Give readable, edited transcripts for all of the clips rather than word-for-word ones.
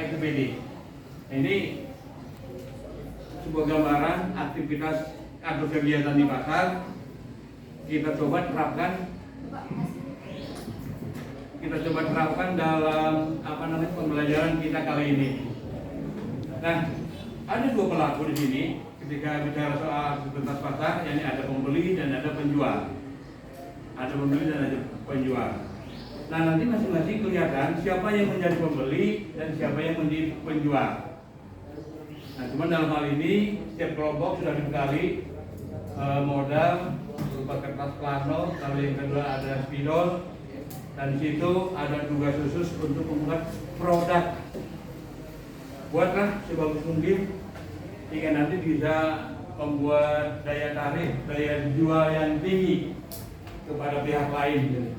XPD. Ini sebuah gambaran aktivitas atau kegiatan di pasar. Kita coba terapkan dalam pembelajaran kita kali ini. Nah, ada dua pelaku di sini ketika bicara soal aktivitas pasar, yakni ada pembeli dan ada penjual. Ada pembeli dan ada penjual. Nah, nanti masing-masing kelihatan siapa yang menjadi pembeli dan siapa yang menjadi penjual. Nah, cuma dalam hal ini setiap kelompok sudah dibekali modal berupa kertas plano, lalu yang kedua ada spidol, dan di situ ada tugas khusus untuk membuat produk. Buatlah sebagus mungkin hingga nanti bisa membuat daya tarik, daya jual yang tinggi kepada pihak lain.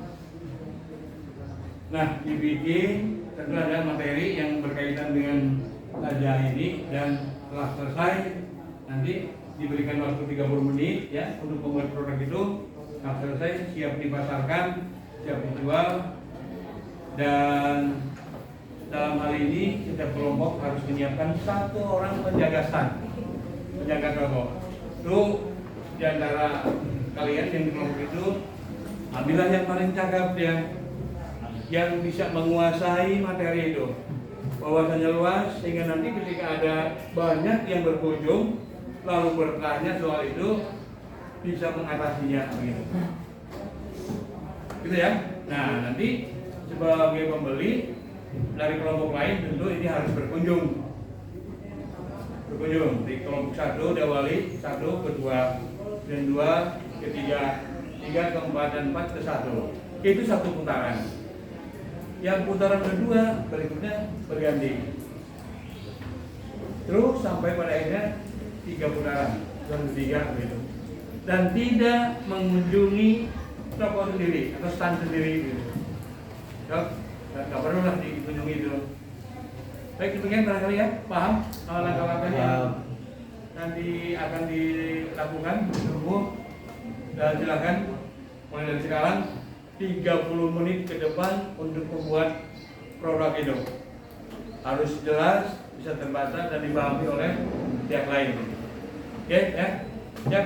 Nah, dibikin tentu ada materi yang berkaitan dengan pelajaran ini, dan setelah selesai nanti diberikan waktu 30 menit ya untuk membuat produk itu. Nah, selesai siap dipasarkan, siap dijual, dan dalam hal ini setiap kelompok harus menyiapkan satu orang penjaga stand, penjaga toko. Itu di antara kalian yang di kelompok itu, ambillah yang paling cakap ya, yang bisa menguasai materi itu, wawasannya luas, sehingga nanti ketika ada banyak yang berkunjung lalu bertanya soal itu bisa mengatasinya begitu. Gitu ya. Nah, nanti sebagai pembeli dari kelompok lain tentu ini harus berkunjung di kelompok 1 diawali 1, kedua, dan 2, ketiga, 3, keempat, dan 4 ke 1. Itu satu putaran. Yang putaran kedua berikutnya berganti. Terus sampai pada akhirnya 3 putaran, dan 3 gitu. Dan tidak mengunjungi toko sendiri atau stand sendiri gitu. Nggak perlu lah dikunjungi itu. Baik, demikian barangkali ya, paham langkah-langkahnya nanti akan dilakukan semua. Dan silakan mulai dari sekarang 30 menit ke depan untuk membuat produk itu. Harus jelas, bisa terbaca dan dipahami oleh pihak lain. Oke ya? Siap?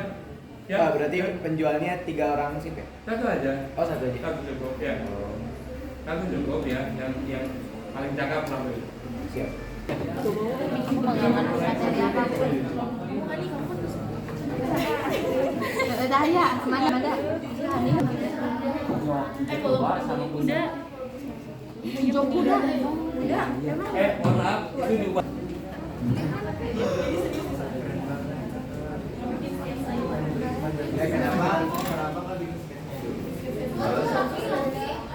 Ya. Pak, berarti penjualnya 3 orang sih, Pak? Satu aja. Oh, satu aja. Satu cukup ya. Satu cukup ya, yang paling cakap lah. Siap. Pengaman materi apapun. Udah ya, mana ada? Kuda. Hijau kuda. Kuda. Mohon maaf, itu diubah. Kenapa nggak bikin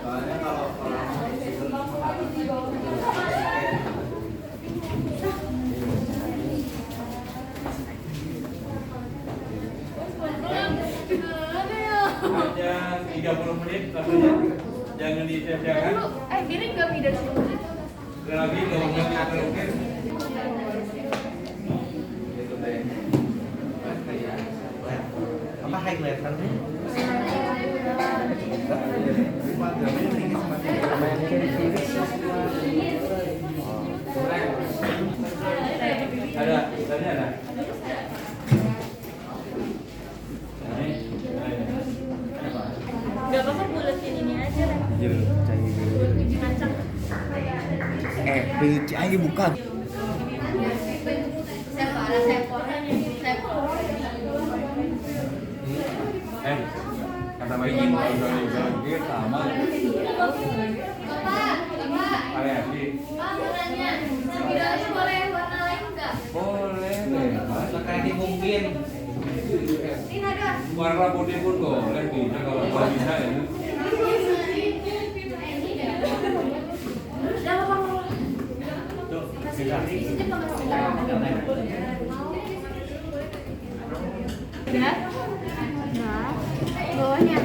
soalnya kalau orang hanya 30 menit waktunya, jangan disia-siakan. Giring nggak pindah sini? Sekali lagi kalau nggak kita terukir. apa highlight kan? Ada, tadi ada. Gak apa-apa, buletin ini aja lah. Buat uji kacang. Pilih aja bukan. Kata Bayi mau jual sama. Variasi. Boleh warna lain nggak? Boleh, bebas. Sekali mungkin. Ini ada. Warna putih pun boleh, bisa kalau bisa ya. Udah? Nah, bawahnya.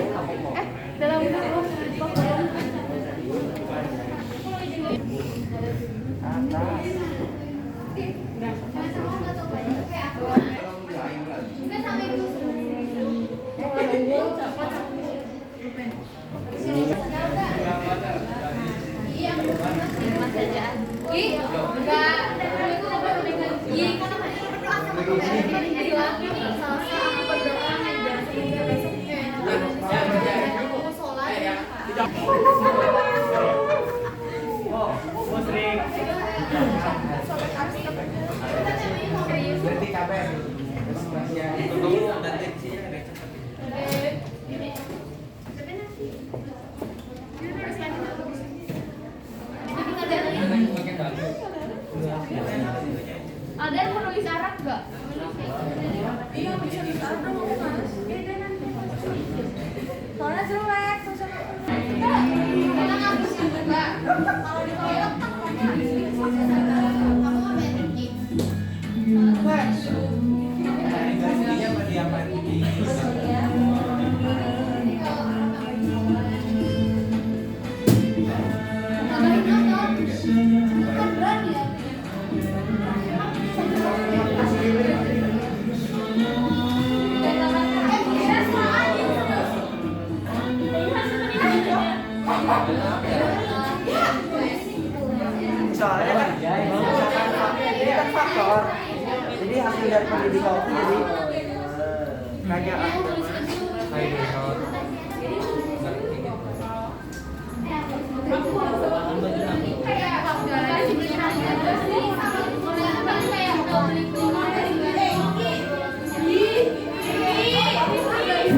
Dalam dulu. Iya. Oh, musrik. Berarti kabeh. Itu dulu dan tensinya ada cepet. Ada yang mau nulis Arab nggak? Iya bisa nulis Arab dong aku mas. Soalnya jelek tulisannya. Kita ngabisin juga. Kalau di toilet tak kamu magic. Gantinya apa diapain ini? Tambahin nonton. Bukan berani ya. Soalnya kan ini kan faktor. Jadi hasil dari pendidikan itu jadi kayak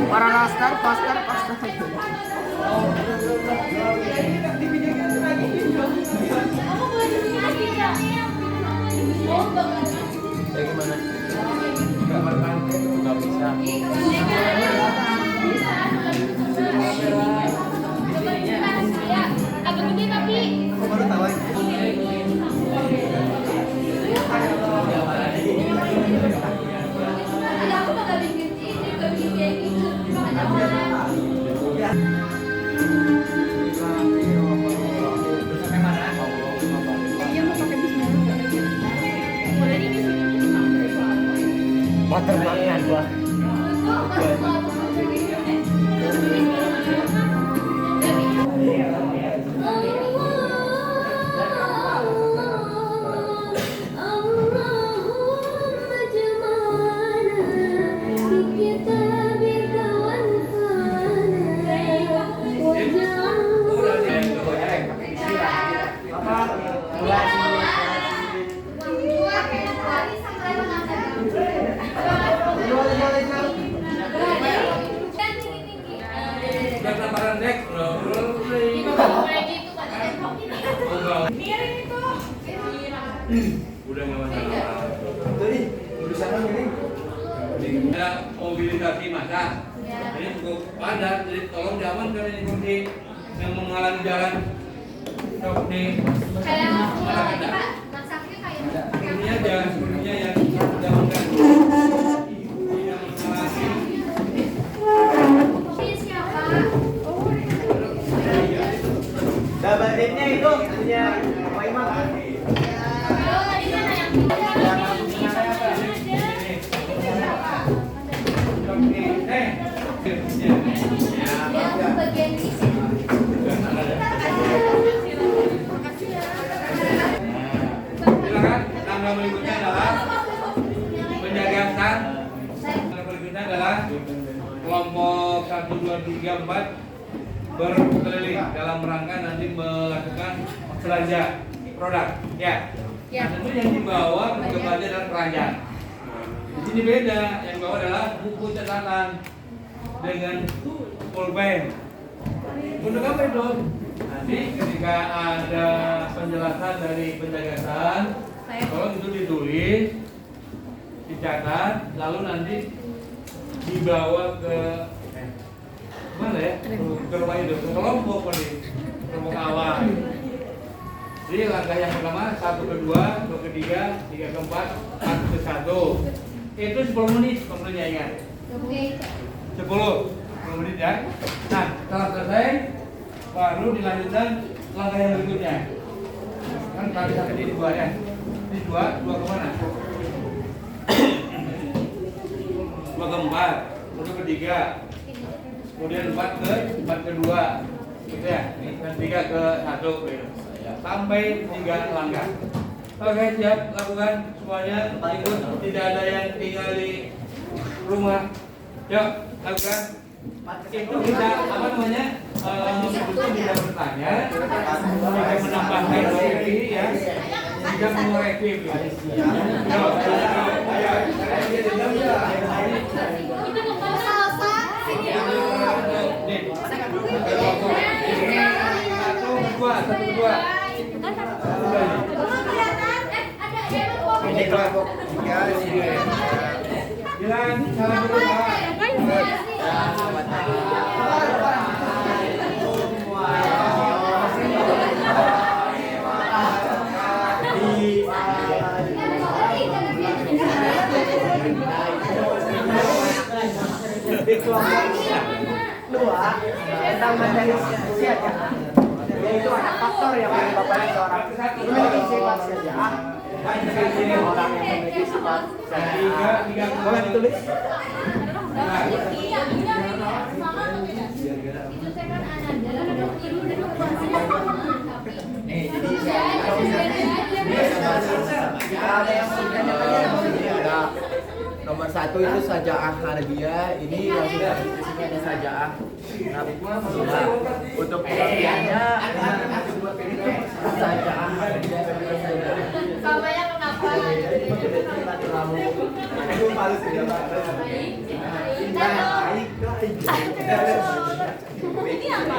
para nastar, pastar. Bagaimana? Nggak bisa. Agak gede tapi Aku baru tahu aja. aku bakal bikin ini, bakal bikin kayak gitu. Ada orang. Iya mau pakai bismillah. Boleh nih di sini. Watermarknya gua. Udah kelaparan dek, udah nggak masalah. Tadi tulisannya gini. Ada mobilisasi massa, ini cukup padat, jadi tolong diamankan ini kursi yang mengalami jalan. Sok nih, Kayak kita masaknya kayak ini aja, kursinya yang diamankan. Yang mengalami. ini siapa? Double date-nya itu punya Pak Imam. Kalau tadi mana yang yang bagian ini. Silakan. Tanggal berikutnya adalah penjagaan. Tanggal berikutnya adalah kelompok 1, 2, 3, 4 berkeliling dalam rangka nanti melakukan belanja produk. Ya. Ya. Nah, tentu yang dibawa untuk belanja adalah keranjang. Di sini beda, yang dibawa adalah buku catatan dengan pulpen. Untuk apa itu? Nanti ketika ada penjelasan dari penjagasan, tolong itu ditulis, dicatat, lalu nanti dibawa ke mana ya? Ke rumah itu, ke kelompok nih, kelompok awal. Jadi langkah yang pertama 1 ke 2, 2 ke 3, 3 ke 4, 4 ke 1. Itu 10 menit waktunya ingat. Oke. 10 menit ya. Nah, setelah selesai baru dilanjutkan langkah yang berikutnya. Kan tadi sampai di 2 ya. Ini 2 ke mana? 2 ke 4, 1 ke 3. Kemudian 4 ke 2. Gitu ya. Dan 3 ke 1 gitu. Sampai 3 langkah. Oke, siap, lakukan semuanya. Ikut, tidak ada yang tinggal di rumah. Yuk, lakukan. Itu kita apa namanya? betul tidak bertanya, tidak menambahkan lagi ya, tidak mengoreksi ya. Satu dua. Ini kelompok ya sini. Bilang salam dulu Pak. Di kelompok dua tentang materi saja, yaitu ada faktor yang menyebabkan seorang memiliki sifat syaja'ah. Ini orang yang memiliki sifat syaja'ah. Boleh ditulis? Nih, jadi ada yang ada nomor 1 itu saja'ah harbiyah. Ini yang sudah di sini ada saja'ah nafsiyah. Untuk pengertiannya saja'ah harbiyah Kamarnya kenapa? Ini apa?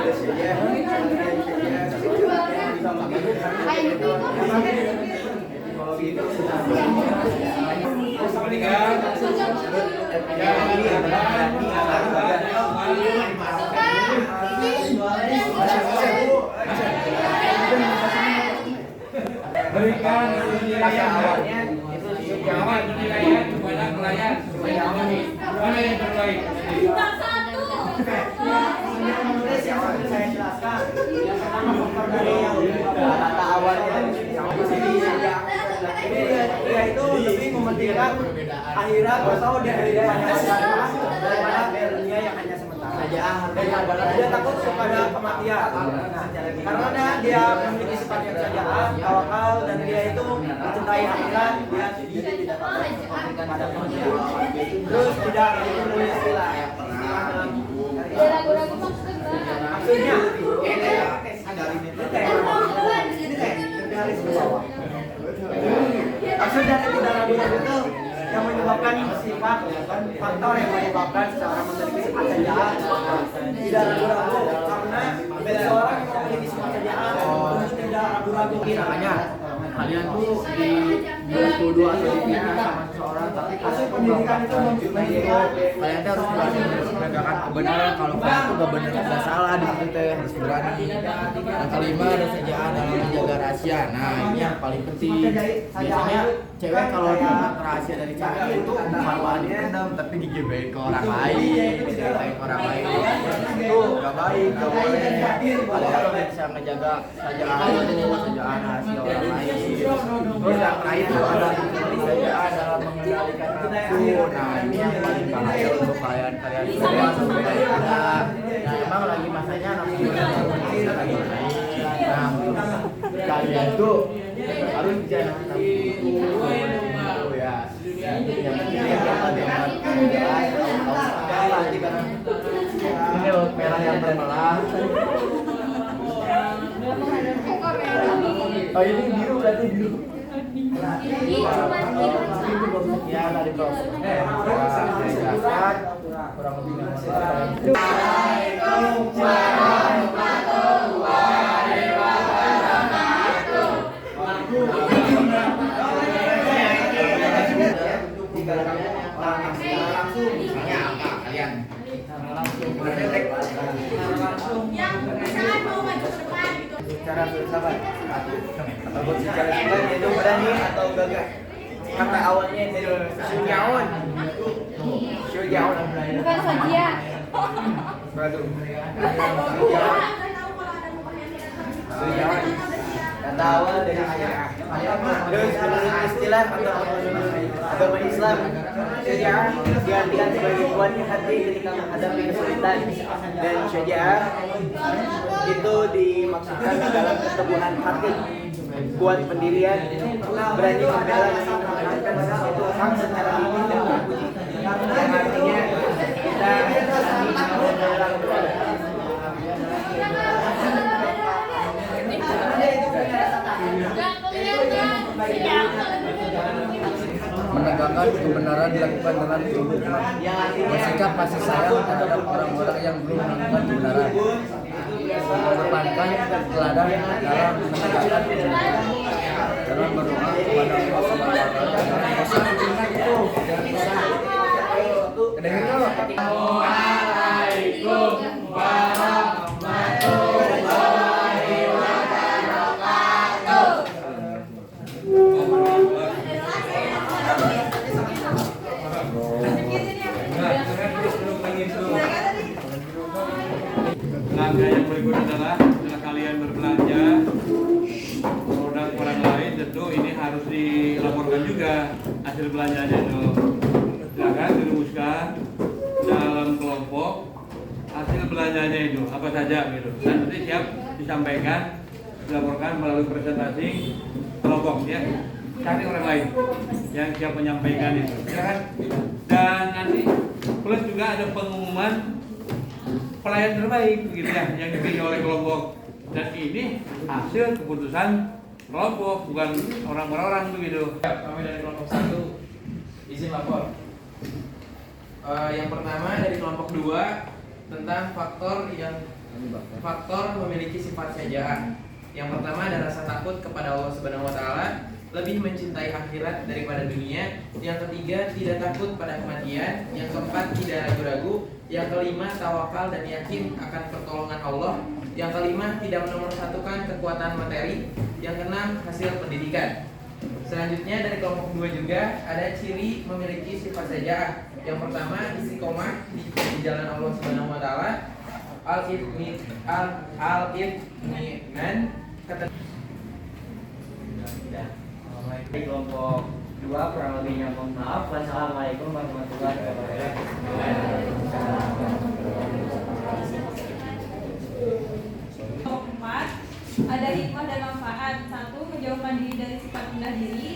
Berikan penilaian awalnya itu jawab penilaian kepada pelayan supaya mana yang terbaik. saya jelaskan pertama dari yang kata awalnya dia itu lebih mementingkan akhirat atau dari daripada dunia yang hanya sementara. Dia takut kepada kematian karena dia memiliki sifat yang saja'ah, tawakal, dan dia itu mencintai akhirat. Dia tidak takut kepada kematian. Terus tidak menulis istilah Ragu-ragu maksudnya. Maksudnya tidak ragu-ragu itu yang menyebabkan sifat, faktor yang menyebabkan seseorang memiliki sifat saja'ah. Tidak ragu-ragu karena seseorang yang memiliki sifat saja'ah tentu tidak ragu-ragu. Makanya kalian tuh dituduh atau dipindah sama seseorang, tapi hasil pendidikan itu kalian tuh harus berani menegakkan kebenaran. Kalau kalian tuh gak benar gak salah di situ teh harus berani. Yang kelima ada saja'ah dalam menjaga rahasia. Nah ini yang paling penting. Biasanya cewek kalau dapat rahasia dari cewek itu bukan dipendam tapi digibain ke orang lain, diceritain ke orang lain. Itu gak baik, gak boleh. Kalian harus bisa menjaga saja'ah rahasia orang lain. Terus yang terakhir itu ada saja'ah dalam mengendalikan nafsu. Nah ini yang paling bahaya untuk kalian semua sampai nah emang lagi masanya nafsu lagi naik. Nah kalian tuh harus bisa nafsu ya. Ini loh merah yang bermelah. Oh ini biru berarti biru. Ini cuma Ya tadi bro. Saya jelaskan kurang lebih yang misalkan mau maju ke depan gitu. cara filsafat atau secara singkat yaitu berani atau gagah. Kata awalnya dari syujaun. Bukan saja. Waduh. Kata awal dari syariah. Terus menurut istilah atau agama Islam, syariah diartikan sebagai kuatnya hati ketika menghadapi kesulitan, dan syariah itu dimaksudkan dalam keteguhan hati, kuat pendirian, berani membela dan mempertahankan sesuatu hak secara gigih dan terpuji. Yang artinya kita berani membela menegakkan kebenaran dilakukan dengan kejujuran, bersikap kasih sayang terhadap orang-orang yang belum melakukan kebenaran, mengedepankan teladan dalam menegakkan kebenaran, dalam berdoa kepada Allah Subhanahu wa Taala. Waalaikumsalam warahmatullahi wabarakatuh. Langkah yang berikut adalah setelah kalian berbelanja produk orang lain, tentu ini harus dilaporkan juga hasil belanjanya itu. Silakan dirumuskan dalam kelompok hasil belanjanya itu apa saja gitu. Dan nanti siap disampaikan, dilaporkan melalui presentasi kelompok ya. Cari orang lain yang siap menyampaikan itu, ya kan? Dan nanti plus juga ada pengumuman pelayan terbaik begitu ya yang dipilih oleh kelompok, dan ini hasil keputusan kelompok bukan orang per orang begitu. Kami dari kelompok 1 izin lapor. Yang pertama dari kelompok 2 tentang faktor memiliki sifat syaja'ah. Yang pertama ada rasa takut kepada Allah Subhanahu wa Taala, lebih mencintai akhirat daripada dunia. Yang ketiga tidak takut pada kematian. Yang keempat tidak ragu-ragu. Yang kelima tawakal dan yakin akan pertolongan Allah. Yang kelima tidak menomorsatukan kekuatan materi. Yang keenam hasil pendidikan. Selanjutnya dari kelompok 2 juga ada ciri memiliki sifat syaja'ah. Yang pertama istiqomah di jalan Allah Subhanahu wa Taala. Al-itminan Di kelompok 2 kurang lebihnya mohon maaf. Wassalamualaikum warahmatullahi wabarakatuh. Kelompok 4 ada hikmah dan manfaat. 1. Menjauhkan diri dari sifat rendah diri.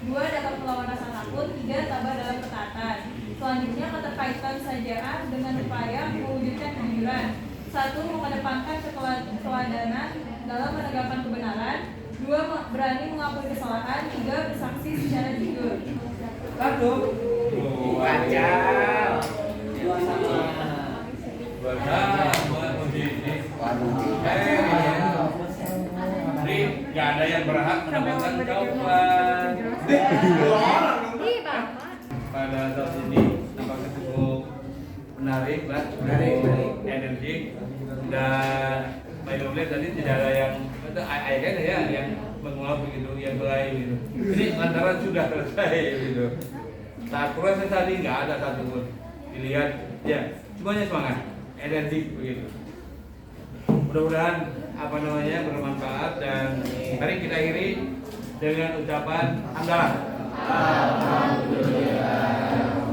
2. Dapat melawan rasa takut. 3. Tabah dalam ketaatan. Selanjutnya keterkaitan syaja'ah dengan upaya mewujudkan kejujuran. 1. Mengedepankan keteladanan dalam menegakkan kebenaran. 2. Berani mengakui kesalahan. 3. Bersaksi secara jujur. 1 Jadi nggak ada yang berhak mendapatkan coklat. Pada saat ini nampaknya cukup menarik, energik, dan by the way tadi tidak ada yang itu akhirnya ya yang menguap begitu, yang mulai gitu. Ini lantaran sudah selesai gitu. Saat proses tadi nggak ada satupun. Dilihat ya, semuanya semangat, energik begitu. Mudah-mudahan bermanfaat, dan mari kita akhiri dengan ucapan hamdalah.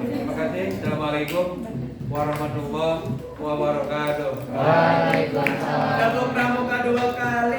Terima kasih. Assalamualaikum warahmatullahi wabarakatuh. Waalaikumsalam. Pramuka 2 kali.